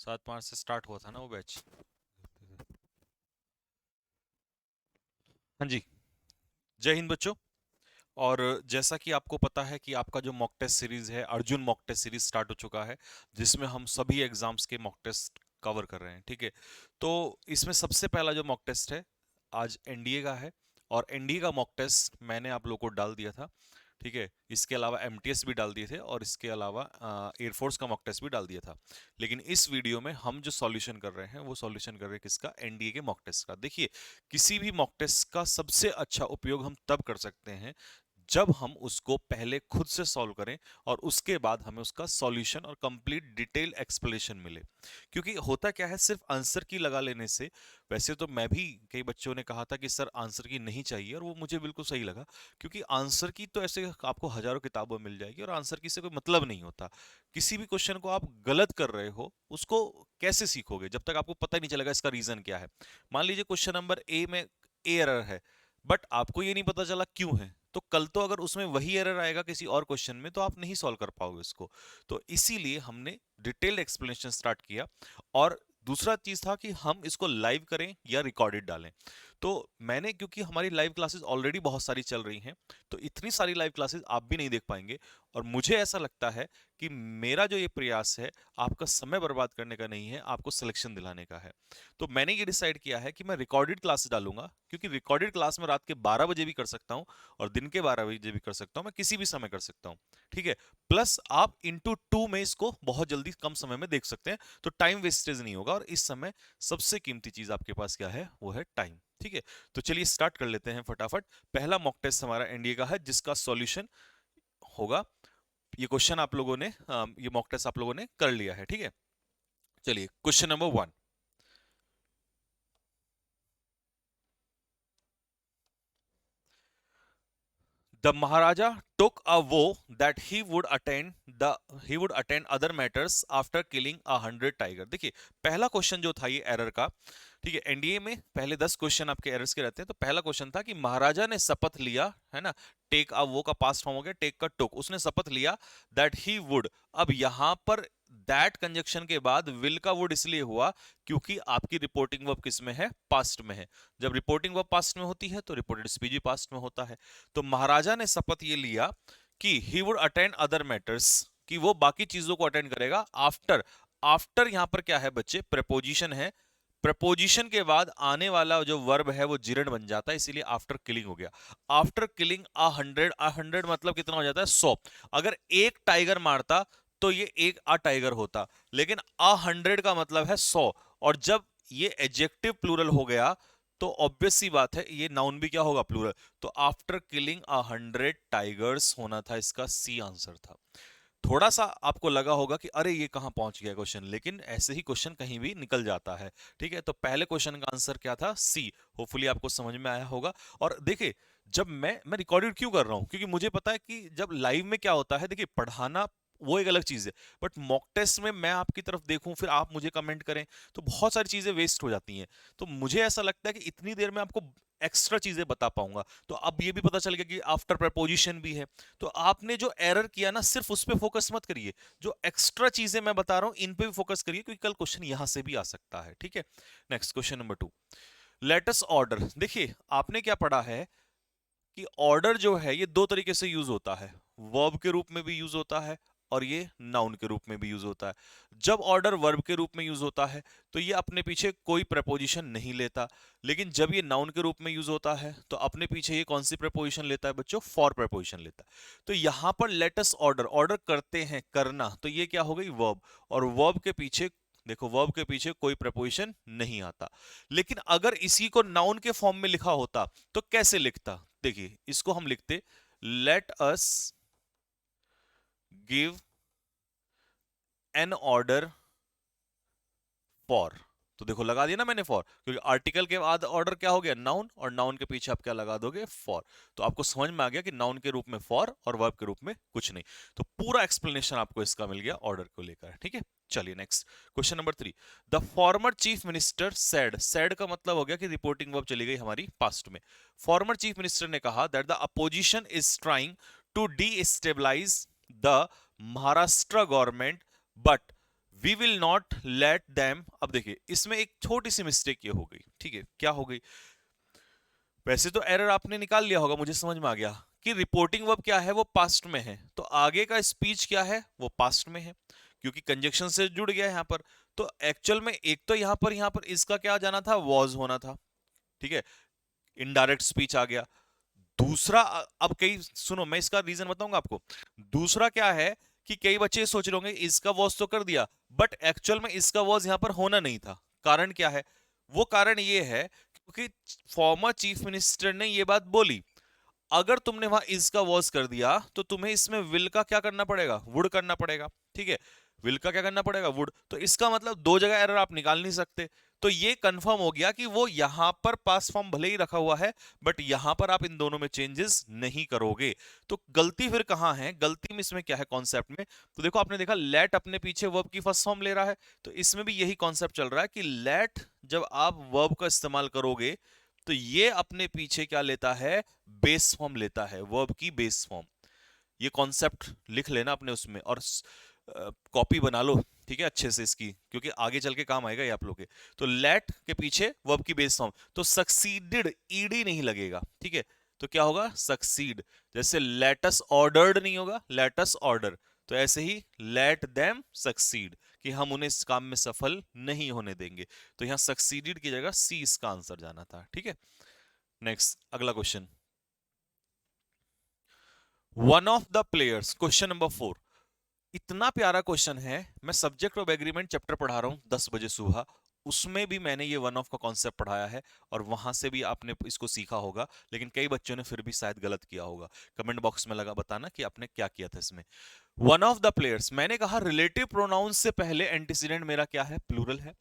7 मार्च से स्टार्ट हुआ था ना वो बैच। हाँ जी। जय हिंद बच्चों। और जैसा कि आपको पता है कि आपका जो मॉक टेस्ट सीरीज है, Arjun mock test series start हो चुका है, जिसमें हम सभी एग्जाम्स के मॉक टेस्ट कवर कर रहे हैं। ठीक है। तो इसमें सबसे पहला जो मॉक टेस्ट है आज एनडीए का है। और एनडीए का मॉक टेस्ट मैंने आप लोगों को डाल दिया था। ठीक है। इसके अलावा एमटीएस भी डाल दिए थे और इसके अलावा एयरफोर्स का मॉक टेस्ट भी डाल दिया था। लेकिन इस वीडियो में हम जो सॉल्यूशन कर रहे हैं वो सॉल्यूशन कर रहे हैं किसका? एनडीए के मॉक टेस्ट का। देखिए, किसी भी मॉक टेस्ट का सबसे अच्छा उपयोग हम तब कर सकते हैं जब हम उसको पहले खुद से सॉल्व करें और उसके बाद हमें उसका सॉल्यूशन और कंप्लीट डिटेल एक्सप्लेनेशन मिले। क्योंकि होता क्या है, सिर्फ आंसर की लगा लेने से, वैसे तो मैं भी, कई बच्चों ने कहा था कि सर आंसर की नहीं चाहिए, और वो मुझे बिल्कुल सही लगा। क्योंकि आंसर की तो ऐसे आपको हजारों किताबों मिल जाएगी और आंसर की से कोई मतलब नहीं होता। किसी भी क्वेश्चन को आप गलत कर रहे हो, उसको कैसे सीखोगे जब तक आपको पता ही नहीं चलेगा इसका रीजन क्या है। मान लीजिए क्वेश्चन नंबर ए में ए एरर है, बट आपको ये नहीं पता चला क्यों है, तो कल तो अगर उसमें वही एरर आएगा किसी और क्वेश्चन में, तो आप नहीं सॉल्व कर पाओगे उसको। तो इसीलिए हमने डिटेल्ड एक्सप्लेनेशन स्टार्ट किया। और दूसरा चीज था कि हम इसको लाइव करें या रिकॉर्डेड डालें। तो मैंने, क्योंकि हमारी लाइव क्लासेस ऑलरेडी बहुत सारी चल रही हैं, तो इतनी सारी लाइव क्लासेस आप भी नहीं देख पाएंगे। और मुझे ऐसा लगता है कि मेरा जो ये प्रयास है, आपका समय बर्बाद करने का नहीं है, आपको सिलेक्शन दिलाने का है। तो मैंने ये डिसाइड किया है कि मैं रिकॉर्डेड क्लास डालूंगा, क्योंकि रिकॉर्डेड क्लास में रात के 12 बजे भी कर सकता हूं और दिन के 12 बजे भी कर सकता हूं, मैं किसी भी समय कर सकता हूं। ठीक है। प्लस आप इंटू टू में इसको बहुत जल्दी कम समय में देख सकते हैं, तो टाइम वेस्टेज नहीं होगा। और इस समय सबसे कीमती चीज आपके पास क्या है? वो है टाइम। ठीक है। तो चलिए स्टार्ट कर लेते हैं फटाफट। पहला मॉक टेस्ट हमारा एनडीए का है, जिसका सॉल्यूशन होगा, ये क्वेश्चन आप लोगों ने, ये मॉक टेस्ट आप लोगों ने कर लिया है। ठीक है। चलिए question number 1। The Maharaja took a vow that he would attend other matters after killing 100 tiger। देखिए, पहला क्वेश्चन जो था ये एरर का। ठीक है। एनडीए में पहले 10 क्वेश्चन आपके एरर्स के रहते हैं, तो पहला क्वेश्चन था कि महाराजा ने शपथ लिया, है ना। टेक अ वो का पास्ट फॉर्म हो गया टेक का टुक, उसने शपथ लिया दैट ही वुड। अब यहां पर दैट कंजक्शन के बाद विल का वुड इसलिए हुआ क्योंकि आपकी रिपोर्टिंग वर्ब किस में है? पास्ट में है। जब रिपोर्टिंग वर्ब पास्ट में होती है तो रिपोर्टेड स्पीच भी पास्ट में होता है। तो महाराजा ने शपथ ये लिया कि he would attend other matters, कि वो बाकी चीजों को अटेंड करेगा आफ्टर। आफ्टर यहां पर क्या है बच्चे? प्रपोजिशन है। प्रपोजिशन के बाद आने वाला जो वर्ब है वो जिरंड बन जाता है, इसीलिए आफ्टर किलिंग हो गया। आफ्टर किलिंग 100, 100 मतलब कितना हो जाता है? 100। अगर एक टाइगर मारता तो ये एक अ टाइगर होता, लेकिन 100 का मतलब है 100। और जब ये एडजेक्टिव प्लूरल हो गया, तो ऑब्वियस सी बात है ये नाउन भी क्या होगा? प्लूरल। तो आफ्टर किलिंग 100 टाइगर्स होना था, इसका सी आंसर था। थोड़ा सा आपको लगा होगा कि अरे ये कहां पहुंच गया क्वेश्चन, लेकिन ऐसे ही क्वेश्चन कहीं भी निकल जाता है। ठीक है। तो पहले क्वेश्चन का आंसर क्या था? सी। होपफुली आपको समझ में आया होगा। और देखिए, जब मैं रिकॉर्डेड क्यों कर रहा हूं, क्योंकि मुझे पता है कि जब लाइव में क्या होता है, देखिए पढ़ाना वो एक अलग चीज है, बट मॉक टेस्ट में मैं आपकी तरफ देखूं फिर आप मुझे कमेंट करें, तो बहुत सारी चीजें वेस्ट हो जाती हैं। तो मुझे ऐसा लगता है कि इतनी देर में आपको एक्स्ट्रा चीजें बता पाऊंगा। तो अब ये भी पता चल गया कि आफ्टर प्रपोजिशन भी है। तो आपने जो एरर किया ना, सिर्फ उस पर फोकस मत करिए, जो एक्स्ट्रा चीजें मैं बता रहा हूं इन पे भी फोकस करिए, क्योंकि कल क्वेश्चन यहां से भी आ सकता है। ठीक है। Next question number 2। Let's order. देखिए, आपने क्या पढ़ा है कि ऑर्डर जो है ये दो तरीके से यूज होता है। वर्ब के रूप में भी यूज होता है और ये नाउन के रूप में भी यूज होता है। जब ऑर्डर वर्ब के रूप में यूज होता है तो ये अपने पीछे कोई प्रपोजिशन नहीं लेता, लेकिन जब ये नाउन के रूप में यूज होता है तो अपने पीछे ये कौन सी प्रपोजिशन लेता है बच्चों? फॉर प्रपोजिशन लेता है। तो यहां पर लेटस ऑर्डर, ऑर्डर करते हैं, करना, तो ये क्या हो गई? वर्ब। और वर्ब के पीछे देखो, वर्ब के पीछे कोई प्रपोजिशन नहीं आता। लेकिन अगर इसी को नाउन के फॉर्म में लिखा होता तो कैसे लिखता? देखिए, इसको हम लिखते let us give an order for. तो देखो लगा दिया ना मैंने फॉर, क्योंकि आर्टिकल के बाद ऑर्डर क्या हो गया? नाउन, और नाउन के पीछे आप क्या लगा दोगे? फॉर। तो आपको समझ में आ गया कि नाउन के रूप में फॉर और वर्ब के रूप में कुछ नहीं। तो पूरा एक्सप्लेनेशन आपको इसका मिल गया ऑर्डर को लेकर। ठीक है। चलिए next question number 3। The former chief minister said. Said का मतलब हो गया कि रिपोर्टिंग वर्ब चली गई हमारी पास्ट में। फॉर्मर चीफ मिनिस्टर ने कहा that the opposition is trying to destabilise the Maharashtra government, but we will not let them. अब देखिए इसमें एक छोटी सी मिस्टेक ये हो गई, ठीक है, क्या हो गई? वैसे तो एरर आपने निकाल लिया होगा, मुझे समझ में आ गया कि रिपोर्टिंग वर्ब क्या है, वो पास्ट में है, तो आगे का स्पीच क्या है, वो पास्ट में है, क्योंकि कंजक्शन से जुड़ गया यहां पर। तो एक्चुअल में एक तो यहां पर इसका क्या जाना था, वॉज होना था, ठीक है, इनडायरेक्ट स्पीच आ गया। दूसरा अब कई सुनो, मैं इसका रीजन बताऊंगा आपको। दूसरा क्या है कि कई बच्चे सोच रहे होंगे इसका वॉज तो कर दिया, बट एक्चुअल में इसका वॉज यहां पर होना नहीं था। कारण क्या है? वो कारण ये है क्योंकि फॉर्मर चीफ मिनिस्टर ने ये बात बोली, अगर तुमने वहां इज का वॉज कर दिया तो तुम्हें इसमें विल का क्या करना पड़ेगा, वुड करना पड़ेगा, ठीक है, विल का क्या करना पड़ेगा, वुड। तो इसका मतलब दो जगह एरर आप निकाल नहीं सकते। तो ये कंफर्म हो गया कि वो यहां पर पास फॉर्म भले ही रखा हुआ है, बट यहां पर आप इन दोनों में चेंजेस नहीं करोगे। तो गलती फिर कहां है, गलती में इसमें क्या है कॉन्सेप्ट में? तो देखो आपने देखा लेट अपने पीछे वर्ब की फर्स्ट फॉर्म ले रहा है, तो इसमें भी यही कॉन्सेप्ट चल रहा है कि लेट जब आप वर्ब का इस्तेमाल करोगे तो ये अपने पीछे क्या लेता है, बेस फॉर्म लेता है, वर्ब की बेस फॉर्म। ये कॉन्सेप्ट लिख लेना अपने उसमें और कॉपी बना लो, ठीक है, अच्छे से इसकी, क्योंकि आगे चल के काम आएगा ये आप लोग के। तो लेट के पीछे वर्ब की बेस फॉर्म, तो सक्सीडेड ईडी नहीं लगेगा, ठीक है, तो क्या होगा, सक्सीड। जैसे लेटस ऑर्डर्ड नहीं होगा, लेटस ऑर्डर, तो ऐसे ही लेट देम सक्सीड, कि हम उन्हें इस काम में सफल नहीं होने देंगे। तो यहां सक्सीडेड की जगह सी इसका आंसर जाना था, ठीक है। नेक्स्ट अगला question, one of the players, question number 4। इतना प्यारा क्वेश्चन है, मैं सब्जेक्ट ऑफ एग्रीमेंट चैप्टर पढ़ा रहा हूं 10 बजे सुबह, उसमें भी मैंने ये वन ऑफ का कॉन्सेप्ट पढ़ाया है, और वहां से भी आपने इसको सीखा होगा, लेकिन कई बच्चों ने फिर भी शायद गलत किया होगा। कमेंट बॉक्स में लगा बताना कि आपने क्या किया था इसमें। वन ऑफ द प्लेयर्स, मैंने कहा रिलेटिव प्रोनाउन से पहले एंटीसीडेंट मेरा क्या है, प्लूरल है।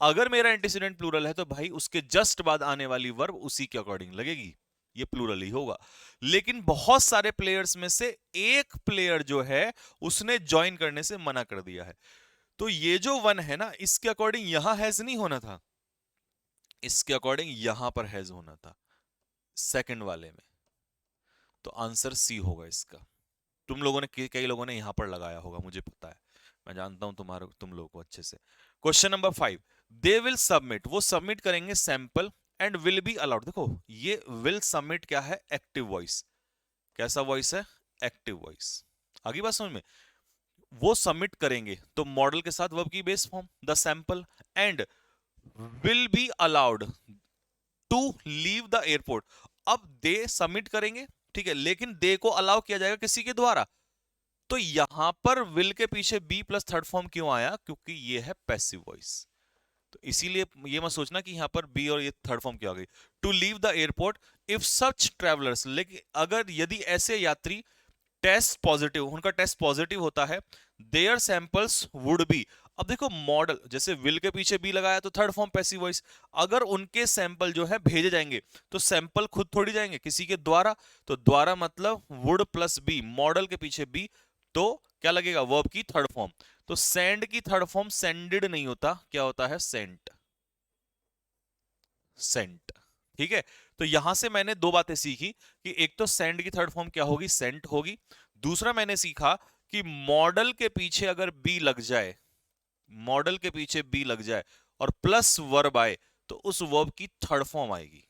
अगर मेरा एंटीसीडेंट प्लूरल है तो भाई उसके जस्ट बाद आने वाली वर्ब उसी के अकॉर्डिंग लगेगी, ये प्लूरल ही होगा। लेकिन बहुत सारे प्लेयर्स में से एक प्लेयर जो है उसने ज्वाइन करने से मना कर दिया है, तो ये जो वन है ना, इसके अकॉर्डिंग यहां हैज नहीं होना था, इसके अकॉर्डिंग यहां पर हैज होना था, सेकंड वाले में। तो आंसर सी होगा इसका। तुम लोगों ने कई लोगों ने यहां पर लगाया होगा, मुझे पता है, मैं जानता हूं तुम लोगों को अच्छे से। Question number 5, they will submit, वो सबमिट करेंगे sample, and will be allowed. देखो ये विल सबमिट क्या है, एक्टिव वॉइस। कैसा वॉइस है, एक्टिव वॉइस। आगे बात समझ में, वो सबमिट करेंगे तो मॉडल के साथ वर्ब की base form the sample, and will be allowed to leave the airport. अब दे सबमिट करेंगे, ठीक है, लेकिन दे को अलाउ किया जाएगा किसी के द्वारा। तो यहां पर विल के पीछे बी प्लस थर्ड फॉर्म क्यों आया, क्योंकि ये है पैसिव वॉइस। तो इसीलिए ये मत सोचना कि यहां पर बी और ये थर्ड फॉर्म क्यों आ गई। To leave the airport if such travellers, लेकिन अगर यदि ऐसे यात्री टेस्ट पॉजिटिव, उनका टेस्ट पॉजिटिव होता है, देयर सैंपल्स वुड बी। अब देखो मॉडल, जैसे विल के पीछे बी लगाया तो थर्ड फॉर्म पैसिव वॉइस, अगर उनके सैंपल जो है भेजे जाएंगे तो सैंपल खुद थोड़ी जाएंगे, किसी के द्वारा। तो द्वारा मतलब वुड प्लस बी, मॉडल के पीछे बी, तो क्या लगेगा, वर्ब की थर्ड फॉर्म। तो सेंड की थर्ड फॉर्म सेंडेड नहीं होता, क्या होता है, सेंट, सेंट, ठीक है। तो यहां से मैंने दो बातें सीखी कि एक तो सेंड की थर्ड फॉर्म क्या होगी, सेंट होगी। दूसरा मैंने सीखा कि मॉडल के पीछे अगर बी लग जाए, मॉडल के पीछे बी लग जाए और प्लस वर्ब आए, तो उस वर्ब की थर्ड फॉर्म आएगी,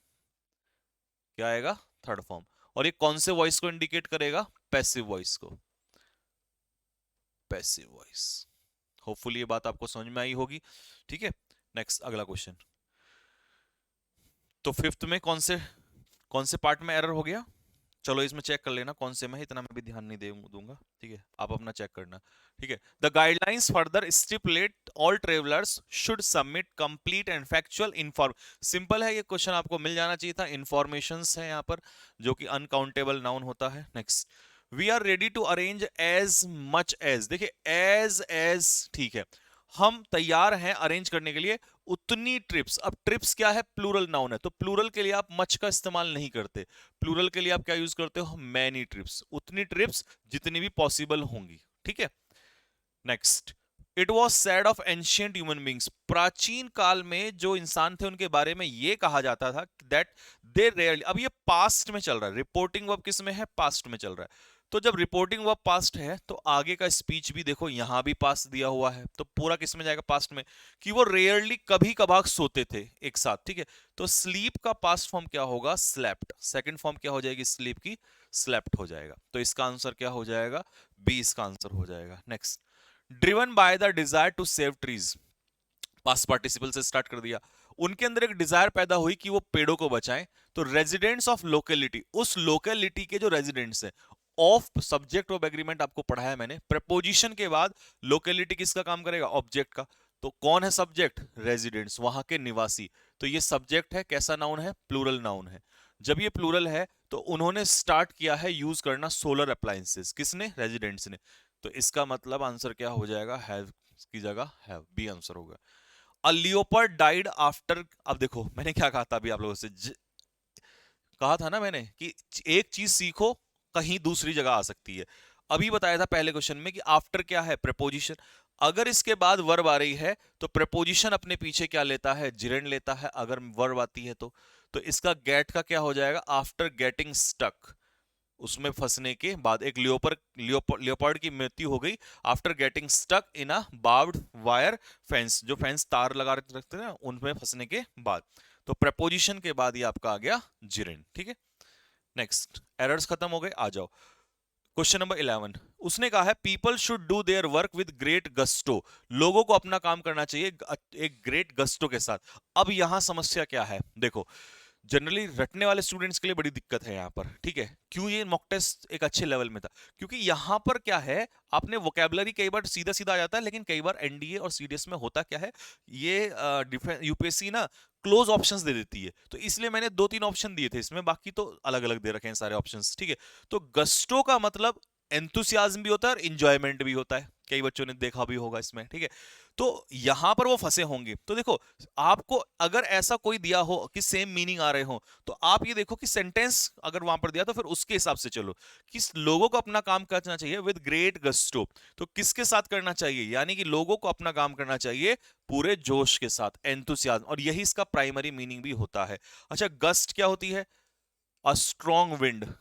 क्या आएगा, थर्ड फॉर्म। और ये कौन से वॉइस को इंडिकेट करेगा, पैसिव वॉइस को, पैसिव वॉइस। होपफुली ये बात आपको समझ में आई होगी, ठीक है। नेक्स्ट अगला क्वेश्चन, तो फिफ्थ में कौन से पार्ट में एरर हो गया, चलो इसमें चेक कर लेना कौन से में है, इतना मैं भी ध्यान नहीं दूंगा, ठीक है, आप अपना चेक करना, ठीक है। The guidelines further stipulate all travellers should submit complete and factual inform. Simple है, ये क्वेश्चन आपको मिल जाना चाहिए था, इंफॉर्मेशंस है यहाँ पर जो कि अनकाउंटेबल नाउन होता है। Next, we are ready to arrange as much as, देखिए एज ठीक है, हम तैयार हैं अरेंज करने के लिए उतनी ट्रिप्स। अब ट्रिप्स क्या है, प्लूरल नाउन है, तो प्लूरल के लिए आप मच का इस्तेमाल नहीं करते, प्लूरल के लिए आप क्या यूज करते हो, मैनी ट्रिप्स, उतनी ट्रिप्स जितनी भी पॉसिबल होंगी, ठीक है। Next, it was sad of ancient human beings, प्राचीन काल में जो इंसान थे उनके बारे में यह कहा जाता था दैट दे रेयरली, अब ये पास्ट में चल रहा है, रिपोर्टिंग वर्ब किस में है, पास्ट में चल रहा है, तो जब रिपोर्टिंग वर्ब पास्ट है तो आगे का स्पीच भी देखो यहां भी पास्ट दिया हुआ है, तो पूरा किस में जाएगा, पास्ट में, कि वो रेयरली कभी कभार सोते थे एक साथ, ठीक है। तो स्लीप का पास्ट फॉर्म क्या होगा, स्लेप्ट। सेकंड फॉर्म क्या हो जाएगी स्लीप की, स्लेप्ट हो जाएगा। तो इसका आंसर क्या हो जाएगा, बी इसका आंसर हो जाएगा। Next, driven by the desire to save trees, past participle से स्टार्ट कर दिया। उनके अंदर एक डिजायर पैदा हुई कि वो पेड़ों को बचाएं। तो रेजिडेंट्स ऑफ लोकेलिटी, उस लोकेलिटी के जो रेजिडेंट्स हैं, ऑफ सब्जेक्ट ऑफ एग्रीमेंट आपको पढ़ाया मैंने, प्रपोजिशन के बाद लोकेलिटी किसका काम करेगा, ऑब्जेक्ट का। तो कौन है सब्जेक्ट, रेजिडेंट्स, वहां के निवासी। तो ये सब्जेक्ट है, कैसा नाउन है, प्लूरल नाउन है। जब ये प्लूरल है तो उन्होंने स्टार्ट किया है यूज करना सोलर अप्लायंसेस, किसने, रेजिडेंट्स ने। तो इसका मतलब आंसर क्या हो जाएगा, हैव की जगह हैव, बी आंसर होगा। अ लियोपर्ड डाइड आफ्टर, अब देखो मैंने क्या कहा था अभी आप लोगों से, कहा था ना मैंने कि एक चीज सीखो कहीं दूसरी जगह आ सकती है। अभी बताया था पहले क्वेश्चन में कि आफ्टर क्या है, प्रपोजिशन। अगर इसके बाद वर्ब आ रही है तो प्रपोजिशन अपने पीछे क्या लेता है, जिरेंड लेता है, अगर वर्ब आती है तो इसका गेट का क्या हो जाएगा, आफ्टर गेटिंग स्टक, उसमें फंसने के बाद। एक लियोपर्ड की मृत्यु हो गई after getting stuck in a barbed wire fence, जो फेंस तार लगा रखते हैं ना उनमें फंसने के बाद। तो प्रपोजिशन के बाद ये आपका आ गया जिरेंड, ठीक है। नेक्स्ट, एरर्स खत्म हो गए, आ जाओ क्वेश्चन नंबर 11। उसने कहा है people should do their work with great gusto, लोगों को अपना काम करना चाहिए एक ग्रेट गस्टो के साथ। अब यहां समस्या क्या है, देखो जनरली रटने वाले स्टूडेंट्स के लिए बड़ी दिक्कत है यहाँ पर, ठीक है। क्यों ये मॉक टेस्ट एक अच्छे लेवल में था, क्योंकि यहाँ पर क्या है, आपने वोकेबलरी कई बार सीधा सीधा आ जाता है, लेकिन कई बार एनडीए और सीडीएस में होता क्या है, ये यूपीएससी ना क्लोज ऑप्शंस दे देती है। तो इसलिए मैंने 2-3 ऑप्शन दिए थे इसमें, बाकी तो अलग अलग दे रखे हैं सारे ऑप्शंस, ठीक है। तो गस्टो का मतलब एंथुसियाज्म भी होता है और इंजॉयमेंट भी होता है, कई बच्चों ने देखा भी होगा इसमें, ठीक है। तो यहां पर वो फंसे होंगे। तो देखो आपको अगर ऐसा कोई दिया हो कि सेम मीनिंग आ रहे हो, तो आप ये देखो कि सेंटेंस अगर वहां पर दिया तो फिर उसके हिसाब से चलो, किस लोगों को अपना काम करना चाहिए विद ग्रेट गस्टो। तो किसके साथ करना चाहिए, यानी कि लोगों को अपना काम करना चाहिए पूरे जोश के साथ, एंथुसियाज्म, और यही इसका प्राइमरी मीनिंग भी होता है। अच्छा, गस्ट क्या होती है, अ स्ट्रॉन्ग विंड,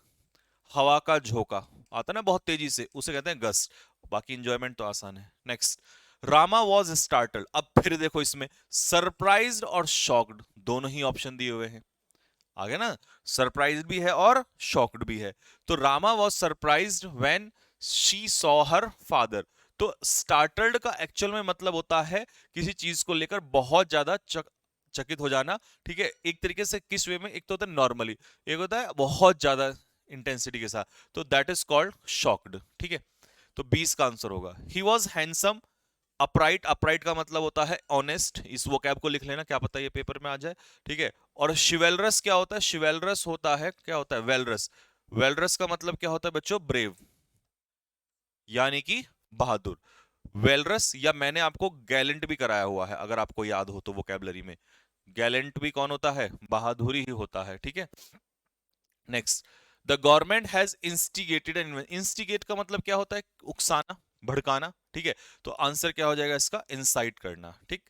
हवा का झोंका आता ना बहुत तेजी से, उसे कहते हैं गस्ट। बाकी इंजॉयमेंट तो आसान है। नेक्स्ट, रामा वॉज स्टार्टल्ड, अब फिर देखो इसमें सरप्राइज्ड और शॉक्ड दोनों ही ऑप्शन दिए हुए हैं, आगे ना, सरप्राइज्ड भी है और शॉक्ड भी है। तो Rama was surprised when she saw her father. तो स्टार्टल्ड का एक्चुअल में मतलब होता है किसी चीज को लेकर बहुत ज्यादा चकित हो जाना, ठीक है। एक तरीके से किस वे में, एक तो होता है नॉर्मली, एक होता है बहुत ज्यादा इंटेंसिटी के साथ, तो दैट इज कॉल्ड शॉक्ड, ठीक है। तो 20 का आंसर होगा। He was handsome, upright, upright का मतलब होता है ऑनेस्ट, इस वोकैब को लिख लेना, क्या पता ये पेपर में आ जाए, ठीक है। और शिवेलरस क्या होता है, शिवेलरस होता है, क्या होता है, वेलरस। वेलरस का मतलब क्या होता है बच्चों, ब्रेव, यानी कि बहादुर। वेलरस, या मैंने आपको गैलेंट भी कराया हुआ है अगर आपको याद हो तो वोकैबलरी में, गैलेंट भी कौन होता है, बहादुरी ही होता है, ठीक है। Next, the government has instigated and, instigate का मतलब क्या होता है, उकसाना, भड़काना, ठीक है। तो आंसर क्या हो जाएगा इसका, इंसाइट करना, ठीक।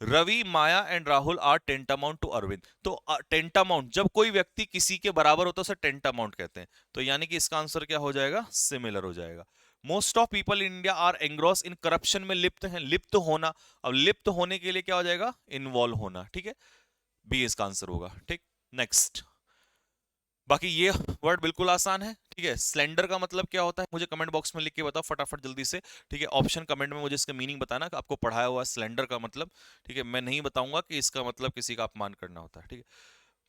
Ravi, Maya and Rahul are tantamount to Arvind. तो टेंटामाउंट, जब कोई व्यक्ति किसी के बराबर होता है उसे टेंटामाउंट कहते हैं। तो यानी कि इसका आंसर क्या हो जाएगा, सिमिलर हो जाएगा। Most of people in India are engross in corruption, में लिप्त हैं, लिप्त होना। अब लिप्त होने के लिए क्या हो जाएगा, इन्वॉल्व होना, ठीक है। बी इसका आंसर होगा, ठीक। नेक्स्ट, बाकी ये वर्ड बिल्कुल आसान है, ठीक है। स्लेंडर का मतलब क्या होता है, मुझे कमेंट बॉक्स में लिख के बताओ फटाफट जल्दी से, ठीक है। ऑप्शन कमेंट में मुझे इसका मीनिंग बताना कि आपको पढ़ाया हुआ स्लेंडर का मतलब, ठीक है। मैं नहीं बताऊंगा कि इसका मतलब किसी का अपमान करना होता है, ठीक है।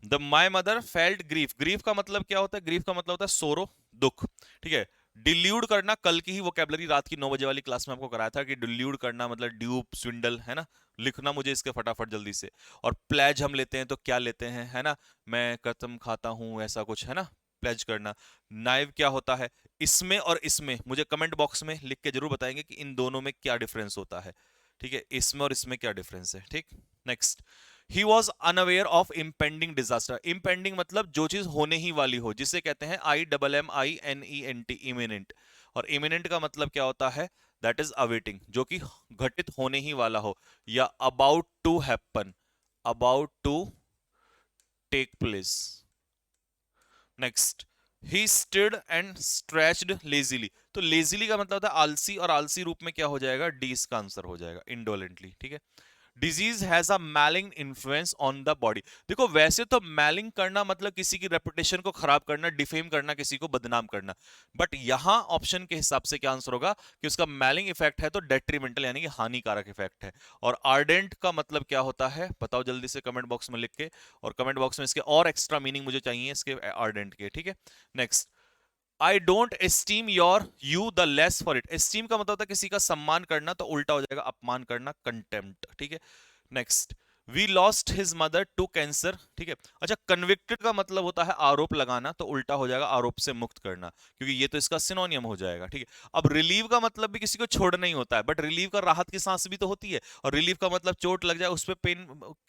The my mother felt grief, grief का मतलब क्या होता है, ग्रीफ का मतलब होता है सोरो, दुख, ठीक है। डिल्यूड करना, कल की ही वोकैबुलरी रात की 9 बजे वाली क्लास में आपको कराया था कि डिल्यूड करना मतलब ड्यूप, स्विंडल, है ना। लिखना मुझे इसके फटाफट जल्दी से। और प्लेज हम लेते हैं तो क्या लेते हैं, है ना, मैं कसम खाता हूं, ऐसा कुछ है ना, प्लेज करना। नाइव क्या होता है, इसमें और इसमें मुझे कमेंट बॉक्स में लिख के जरूर बताएंगे कि इन दोनों में क्या डिफरेंस होता है, ठीक है, इसमें और इसमें क्या डिफरेंस है, ठीक। Next, he was unaware of impending disaster, impending मतलब जो चीज होने ही वाली हो, जिसे कहते हैं IMMINENT, इमिनेंट। और इमिनेंट का मतलब क्या होता है, दैट इज अवेटिंग, जो कि घटित होने ही वाला हो, या about to happen, about to take place. Next, he stood and stretched lazily, तो लेजीली का मतलब था आलसी, और आलसी रूप में क्या हो जाएगा, डी इसका आंसर हो जाएगा, इंडोलेंटली। ठीक है। Disease has a mailing influence on the body. देखो वैसे तो मैलिंग करना मतलब किसी की रेपुटेशन को खराब करना, डिफेम करना, किसी को बदनाम करना, बट यहां ऑप्शन के हिसाब से क्या आंसर होगा कि उसका मैलिंग इफेक्ट है तो डेट्रीमेंटल यानी कि हानिकारक इफेक्ट है। और आर्डेंट का मतलब क्या होता है बताओ जल्दी से कमेंट बॉक्स में लिख के, और कमेंट बॉक्स में इसके और एक्स्ट्रा मीनिंग मुझे चाहिए इसके आर्डेंट के। ठीक है। Next, I don't esteem your you the less for it. Esteem का मतलब होता है किसी का सम्मान करना, तो उल्टा हो जाएगा अपमान करना, कंटेम्प्ट। ठीक है। Next, we lost his mother to cancer. ठीक है। अच्छा, कन्विक्टेड का मतलब होता है आरोप लगाना, तो उल्टा हो जाएगा आरोप से मुक्त करना, क्योंकि ये तो इसका सिनोनियम हो जाएगा। ठीक है। अब रिलीव का मतलब भी किसी को छोड़ना ही होता है, बट रिलीव का राहत की सांस भी तो होती है, और रिलीव का मतलब चोट लग जाए उस पे पेन,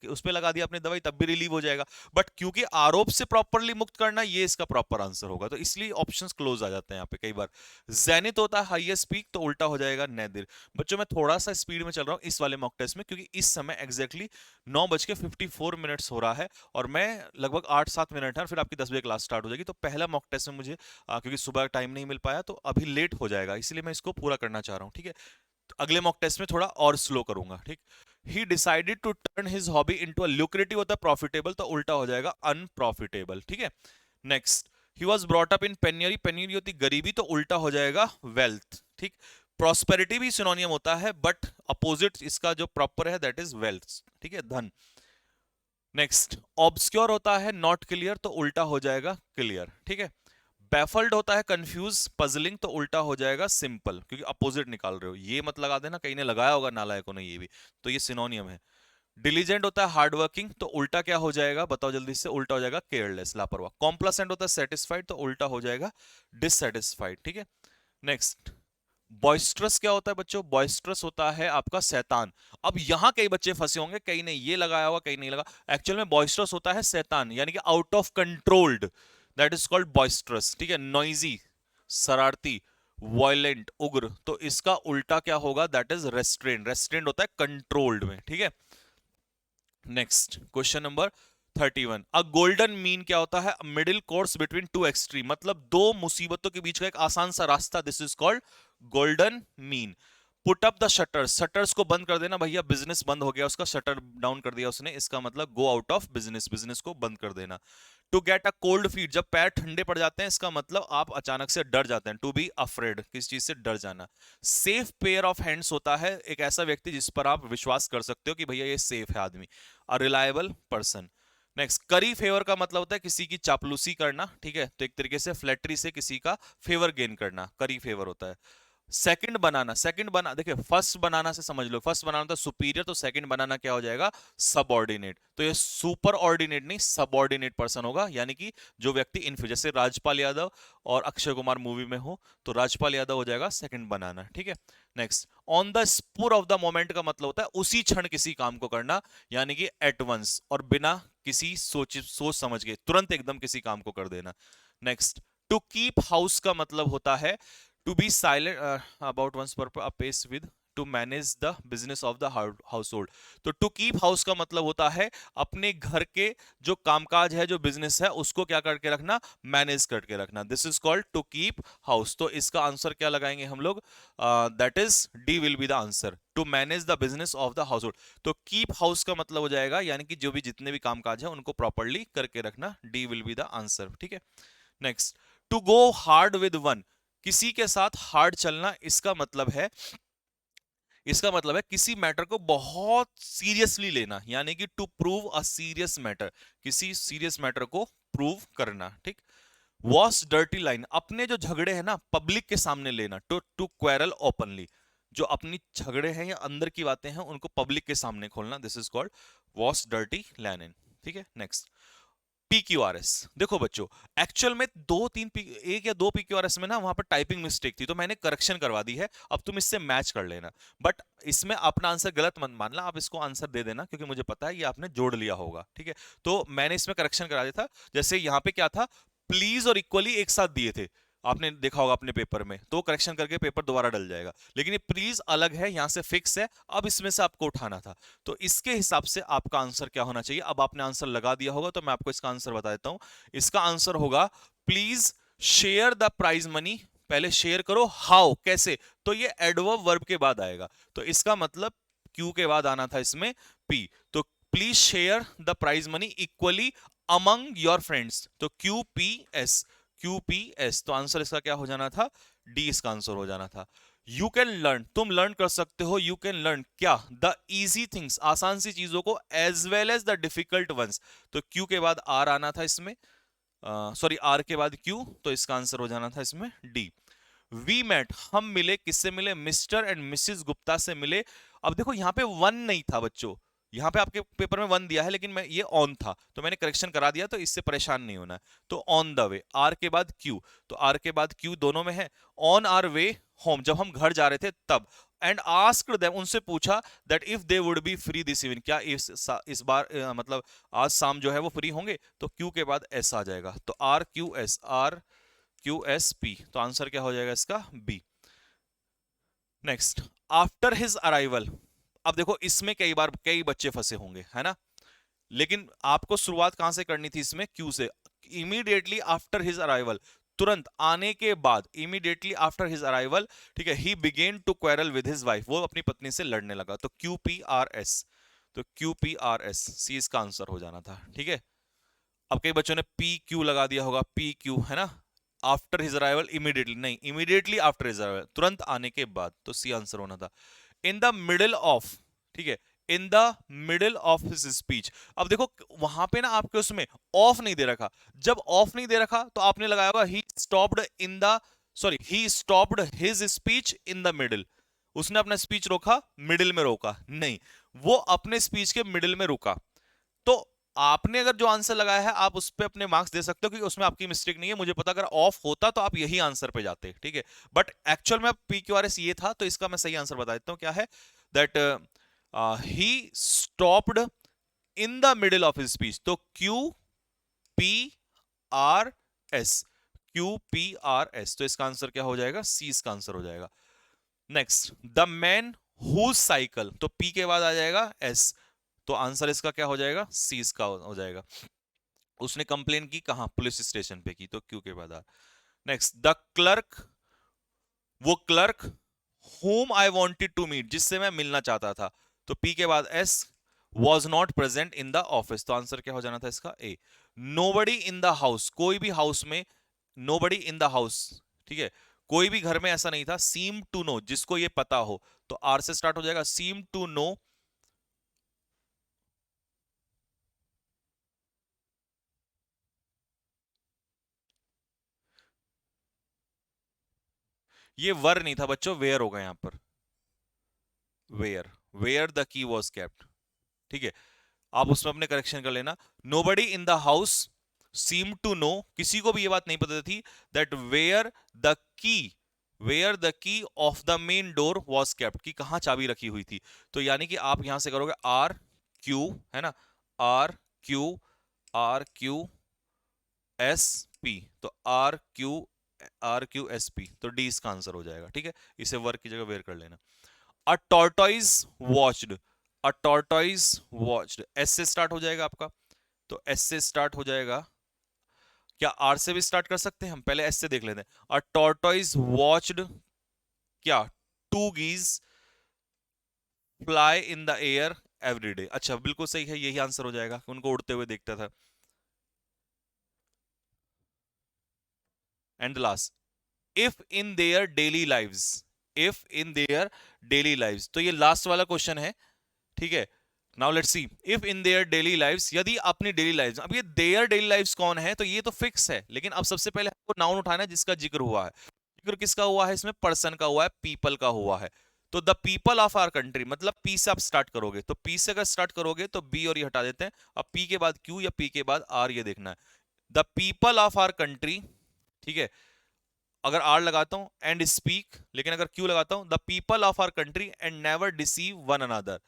उस पे लगा दिया आपने दवाई तब भी रिलीव हो जाएगा। बट क्योंकि आरोप से प्रॉपरली मुक्त करना ये इसका प्रॉपर आंसर होगा, तो इसलिए ऑप्शंस क्लोज आ जाते हैं यहाँ पे कई बार। जेनिथ होता है हाईएस्ट पीक, तो उल्टा हो जाएगा नैदिर। बच्चों मैं थोड़ा सा स्पीड में चल रहा हूँ इस वाले मॉक टेस्ट में, क्योंकि इस समय एग्जैक्टली 9:54 हो रहा है, और मैं लगभग 8-7 मिनट है फिर आपकी 10 बजे क्लास स्टार्ट हो जाएगी। तो पहला मॉक टेस्ट में मुझे क्योंकि सुबह टाइम नहीं मिल पाया तो अभी लेट हो जाएगा, इसलिए मैं इसको पूरा करना चाह रहा हूँ। ठीक है। तो अगले मॉक टेस्ट में थोड़ा और स्लो करूंगा। ठीक। He decided to turn his hobby into a lucrative होता है प्रॉफिटेबल, तो उल्टा हो जाएगा अनप्रॉफिटेबल। ठीक है। Next, he was brought up in penury, penury होती गरीबी, तो उल्टा हो जाएगा वेल्थ। ठीक। प्रॉस्पेरिटी भी सिनोनियम होता है, बट अपोजिट इसका जो प्रॉपर है दैट इज वेल्थ। ठीक है, धन। नेक्स्ट, ऑब्सक्योर होता है नॉट क्लियर, तो उल्टा हो जाएगा क्लियर। ठीक है। बैफल्ड होता है कंफ्यूज पजलिंग, तो उल्टा हो जाएगा सिंपल, क्योंकि अपोजिट निकाल रहे हो, ये मत लगा देना कहीं ने लगाया होगा नालायकों ने ये भी, तो ये सिनोनियम है। डिलीजेंट होता है हार्ड वर्किंग, तो उल्टा क्या हो जाएगा बताओ जल्दी से, उल्टा हो जाएगा केयरलेस, लापरवाह। कॉम्प्लासेंट होता है सेटिस्फाइड, तो उल्टा हो जाएगा डिससेटिस्फाइड। ठीक है। नेक्स्ट, बॉइस्ट्रस क्या होता है बच्चों, बॉइस्ट्रस होता है आपका शैतान। अब यहां कई बच्चे फंसे होंगे, कई ने ये लगाया होगा कई नहीं लगा, एक्चुअल में बॉइस्ट्रस होता है शैतान, यानी कि out of controlled, that is called boisterous. ठीक है। नॉइजी, शरारती, वायलेंट, उग्र, तो इसका उल्टा क्या होगा, दैट इज रेस्ट्रेंड। रेस्ट्रेंड होता है कंट्रोल्ड में। ठीक है। नेक्स्ट, क्वेश्चन नंबर 31, अ गोल्डन मीन क्या होता है, middle course between two extreme, मतलब दो मुसीबतों के बीच का एक आसान सा रास्ता, this is called golden mean. Put up the shutters, shutters को बंद कर देना, भैया बिजनेस बंद हो गया उसका, शटर डाउन कर दिया उसने, इसका मतलब go out of business, business को बंद कर देना। To get a cold feet, जब पैर ठंडे पड़ जाते हैं, इसका मतलब आप अचानक से डर जाते हैं। टू बी अफ्रेड, किस चीज से डर जाना। सेफ पेयर ऑफ हैंड्स होता है एक ऐसा व्यक्ति जिस पर आप विश्वास कर सकते हो कि भैया ये सेफ है आदमी, अ रिलायबल पर्सन। नेक्स्ट, करी फेवर का मतलब होता है किसी की चापलूसी करना। ठीक है। तो एक तरीके से फ्लैटरी से किसी का फेवर गेन करना, करी फेवर होता है। सेकंड बनाना, सेकंड बना देखिए फर्स्ट बनाना से समझ लो, फर्स्ट बनाना था सुपीरियर, तो सेकंड बनाना क्या हो जाएगा, सबऑर्डिनेट। तो ये सुपर ऑर्डिनेट नहीं सबऑर्डिनेट पर्सन होगा, यानी कि जो व्यक्ति इनफीरियर, जैसे राजपाल यादव और अक्षय कुमार मूवी में हो, तो राजपाल यादव हो जाएगा सेकंड बनाना। ठीक है। Next, on the spur of the moment का मतलब होता है उसी क्षण किसी काम को करना, यानी कि एट वंस, और बिना किसी सोच समझ के तुरंत एकदम किसी काम को कर देना। नेक्स्ट, टू कीप हाउस का मतलब होता है to be silent about one's peace with, to manage the business of the household. तो टू कीप हाउस का मतलब होता है अपने घर के जो कामकाज है, जो बिजनेस है, उसको क्या करके रखना, मैनेज करके रखना, this is called to keep house. तो इसका आंसर क्या लगाएंगे हम लोग, that is D will be the answer, to manage the business of the household. तो कीप हाउस का मतलब हो जाएगा यानी कि जो भी जितने भी कामकाज है उनको प्रॉपरली करके रखना, D will be the answer. ठीक है। Next, to go hard with one, किसी के साथ हार्ड चलना, इसका मतलब है किसी मैटर को बहुत सीरियसली लेना, यानी कि to prove a serious matter, किसी सीरियस मैटर को प्रूव करना। ठीक। वॉस डर्टी लाइन, अपने जो झगड़े हैं ना पब्लिक के सामने लेना, टू टू क्वेरल ओपनली, जो अपनी झगड़े हैं या अंदर की बातें हैं उनको पब्लिक के सामने खोलना, this is called wash dirty line. ठीक है। नेक्स्ट, PQRS, देखो बच्चों एक्चुअल में एक या दो PQRS में ना वहां पर टाइपिंग मिस्टेक थी, तो मैंने करेक्शन करवा दी है, अब तुम इससे मैच कर लेना। बट इसमें अपना आंसर गलत मत मानना, आप इसको आंसर दे देना, क्योंकि मुझे पता है ये आपने जोड़ लिया होगा। ठीक है। तो मैंने इसमें करेक्शन करा दिया था, जैसे यहाँ पे क्या था, प्लीज और इक्वली एक साथ दिए थे, आपने देखा होगा अपने पेपर में, तो करेक्शन करके पेपर दोबारा डल जाएगा, लेकिन ये प्लीज अलग है, यहां से फिक्स है, अब इसमें से आपको उठाना था। तो इसके हिसाब से आपका आंसर क्या होना चाहिए, अब आपने आंसर लगा दिया होगा तो मैं आपको इसका आंसर बता देता हूं। इसका आंसर होगा please share the prize money, पहले शेयर करो, हाउ कैसे, तो ये एडवर्ब वर्ब के बाद आएगा, तो इसका मतलब क्यू के बाद आना था इसमें पी, तो please share the prize money equally among your friends, तो Q P S, Q P S, तो आंसर इसका क्या हो जाना था, डी इसका आंसर हो जाना था। यू कैन लर्न, तुम लर्न कर सकते हो, यू कैन लर्न क्या, द इजी थिंग्स, आसान सी चीजों को, as well as the difficult ones, तो क्यू के बाद आर आना था इसमें, सॉरी आर के बाद क्यू, तो इसका आंसर हो जाना था इसमें डी। वी मेट, हम मिले, किससे मिले, मिस्टर एंड मिसिस गुप्ता से मिले। अब देखो यहाँ पे वन नहीं था बच्चों, यहाँ पे आपके पेपर में वन दिया है, लेकिन मैं ये ऑन था तो मैंने करेक्शन करा दिया, तो इससे परेशान नहीं होना है, तो ऑन द वे, आर के बाद क्यू, तो आर के बाद क्यू दोनों में है, ऑन आर वे होम, जब हम घर जा रहे थे तब, एंड आस्क्ड देम, उनसे पूछा, that if they would be free this evening, क्या इस बार मतलब आज शाम जो है वो फ्री होंगे, तो क्यू के बाद एस आ जाएगा, तो R Q S, R Q S P, तो आंसर क्या हो जाएगा इसका B. Next, after his arrival, अब देखो इसमें कई बार कई बच्चे फंसे होंगे है ना, लेकिन आपको शुरुआत कहां से करनी थी इसमें, क्यू से, इमीडिएटली आफ्टर हिज अराइवल, तुरंत आने के बाद, इमीडिएटली आफ्टर हिज अराइवल, ठीक है, he begin to quarrel with his wife, वो अपनी पत्नी से लड़ने लगा, तो क्यू पी आर एस, तो Q P R S, C इसका आंसर हो जाना था, ठीक है। अब कई बच्चों ने पी क्यू लगा दिया होगा, पी क्यू है ना, आफ्टर हिज अराइवल इमीडिएटली नहीं, इमीडिएटली आफ्टर हिज अराइवल, तुरंत आने के बाद, तो सी आंसर होना था। इन द मिडिल ऑफ, ठीक है, इन the middle of his speech, अब देखो वहां पे ना आपके उसमें ऑफ नहीं दे रखा, जब ऑफ नहीं दे रखा तो आपने लगाया होगा ही stopped in the, sorry he stopped his speech in the middle, उसने अपना स्पीच रोका, मिडिल में रोका नहीं, वो अपने स्पीच के मिडिल में रुका, तो आपने अगर जो आंसर लगाया है आप उस पर अपने मार्क्स दे सकते हो, क्योंकि उसमें आपकी मिस्टेक नहीं है, मुझे पता अगर ऑफ होता तो आप यही आंसर पे जाते, ठीक है, बट एक्चुअल में पी क्यू आर एस ये था, तो इसका मैं सही आंसर बता देता हूं क्या है, that he stopped in the middle of his speech, तो Q P R S, Q P R S, तो इसका आंसर क्या हो जाएगा, सी इसका आंसर हो जाएगा। Next, the man whose cycle, तो पी के बाद आ जाएगा एस, तो आंसर इसका क्या हो जाएगा, सी इसका हो जाएगा। उसने कंप्लेन की कहां, पुलिस स्टेशन पे की, तो क्यू के बाद आ। नेक्स्ट, द क्लर्क, वो clerk whom I wanted to meet, जिससे मैं मिलना चाहता था, तो पी के बाद S, was not present in the office, तो आंसर क्या हो जाना था इसका ए। nobody in the house, कोई भी हाउस में, nobody in the house, ठीक है, कोई भी घर में ऐसा नहीं था, seem to know, जिसको ये पता हो, तो आर से स्टार्ट हो जाएगा, seem to know, ये वर नहीं था बच्चों, वेयर होगा यहां पर, where, where the key was kept, ठीक है, आप उसमें अपने करेक्शन कर लेना। Nobody in the house seem to know, किसी को भी ये बात नहीं पता थी, दैट की where the key of the main door was kept, की कहां चाबी रखी हुई थी, तो यानी कि आप यहां से करोगे आर क्यू, है ना, R Q, R Q S P, तो आर क्यू एस पी, तो डी इसका आंसर हो जाएगा, ठीक है, इसे वर्क की जगह वेयर कर लेना। अ टॉर्टोइज वॉच्ड, अ टॉर्टोइज वॉच्ड, एस से स्टार्ट हो जाएगा आपका, तो एस से स्टार्ट हो जाएगा, क्या आर से भी स्टार्ट कर सकते हैं हम, पहले एस से देख लेते हैं। अ टॉर्टोइज वॉच्ड क्या, two geese fly in the air every day, अच्छा बिल्कुल सही है, यही आंसर हो जाएगा, उनको उड़ते हुए देखता था। And the last, if in their daily lives, if in their daily lives, तो ये लास्ट वाला क्वेश्चन है, ठीक है। Now let's see, if in their daily lives, यदि अपनी डेली लाइव्स, अब ये देयर डेली लाइव्स कौन है, तो ये तो फिक्स है, लेकिन अब सबसे पहले हमको नाउन उठाना है जिसका जिक्र हुआ है, जिक्र किसका हुआ है इसमें, पर्सन का हुआ है, पीपल का हुआ है, तो the people of our country, मतलब पी से आप स्टार्ट करोगे, तो पी से अगर स्टार्ट करोगे तो बी और ये हटा देते हैं, अब पी के बाद क्यू या पी के बाद आर, ये देखना है, the people of our country, ठीक है, अगर आर लगाता हूं एंड स्पीक, लेकिन अगर क्यू लगाता हूं, the people of our country and never deceive one another,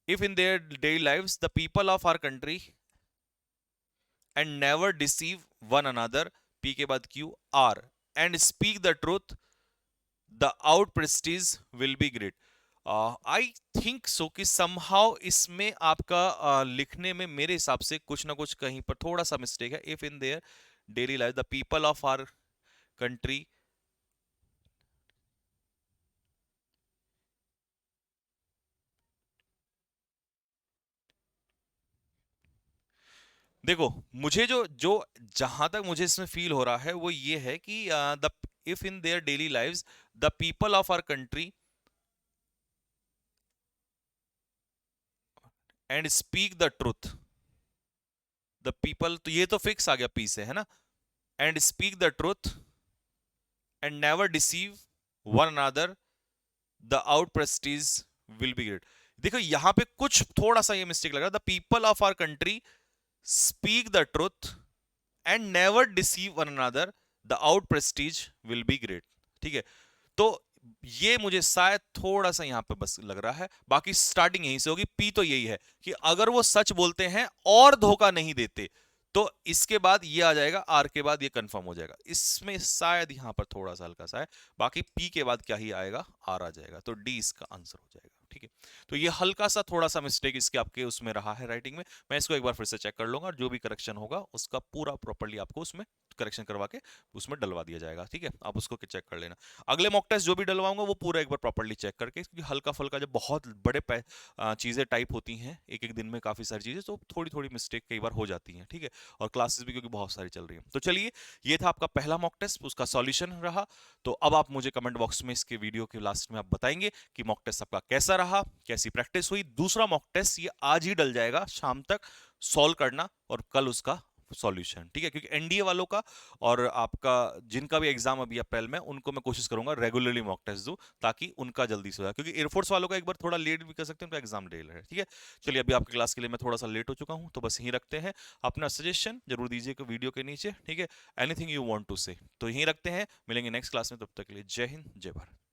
if in their daily lives the people of our country and never deceive one another, p के बाद q, r and speak the truth, the out prestige will be great। I think so कि somehow इसमें आपका लिखने में मेरे हिसाब से कुछ ना कुछ कहीं पर थोड़ा सा मिस्टेक है, if in there daily life, the people of our country देखो, मुझे जो जो जहां तक मुझे इसमें फील हो रहा है वो ये है कि the if in their daily lives the people of our country and speak the truth, the people, तो ये तो फिक्स आ गया पी से, है ना, and speak the truth and never deceive one another, the out prestige will be great. देखो यहां पे कुछ थोड़ा सा ये मिस्टेक लग रहा है, the people of our country speak the truth and never deceive one another, the out prestige will be great. ठीक है, तो ये मुझे शायद थोड़ा सा यहां पे बस लग रहा है, बाकी स्टार्टिंग यहीं से होगी। पी तो यही है कि अगर वो सच बोलते हैं और धोखा नहीं देते, तो इसके बाद ये आ जाएगा, आर के बाद ये कंफर्म हो जाएगा। इसमें शायद यहां पर थोड़ा सा हल्का सा है, बाकी पी के बाद क्या ही आएगा, आर आ जाएगा, तो डी इसका आंसर हो जाएगा। ठीक है, तो ये हल्का सा थोड़ा सा मिस्टेक इसके आपके उसमें रहा है राइटिंग में। मैं इसको एक बार फिर से चेक कर लूंगा और जो भी करेक्शन होगा उसका पूरा प्रॉपर्ली आपको उसमें करेक्शन करवा के उसमें डलवा दिया जाएगा। ठीक है, आप उसको चेक कर लेना। अगले मॉक टेस्ट जो भी डलवाऊंगा वो पूरा एक बार प्रॉपर्ली चेक करके, क्योंकि हल्का फुल्का जब बहुत बड़े चीजें टाइप होती हैं एक एक दिन में काफी सारी चीजें, तो थोड़ी थोड़ी मिस्टेक कई बार हो जाती हैं। ठीक है, और क्लासेस भी क्योंकि बहुत सारी चल रही है। तो चलिए, ये था आपका पहला मॉक टेस्ट, उसका सॉल्यूशन रहा। तो अब आप मुझे कमेंट बॉक्स में इसके वीडियो के लास्ट में आप बताएंगे कि मॉक टेस्ट आपका कैसा रहा, कैसी प्रैक्टिस हुई। दूसरा मॉक टेस्ट ये आज ही डल जाएगा शाम तक, सॉल्व करना और कल उसका सॉल्यूशन। ठीक है, क्योंकि एनडीए वालों का और आपका जिनका भी एग्जाम अभी अप्रैल में, उनको मैं कोशिश करूंगा रेगुलरली मॉक टेस्ट दूं, ताकि उनका जल्दी से हो जाए, क्योंकि एयरफोर्स वालों का एक बार थोड़ा लेट भी कर सकते हैं, उनका एग्जाम डे है। ठीक है, चलिए, अभी आपकी क्लास के लिए मैं थोड़ा सा लेट हो चुका हूं, तो बस यहीं रखते हैं। अपना सजेशन जरूर दीजिए वीडियो के नीचे। ठीक है, एनीथिंग यू वांट टू से, तो यहीं रखते हैं, मिलेंगे नेक्स्ट क्लास में, तब तक के लिए जय हिंद, जय भारत।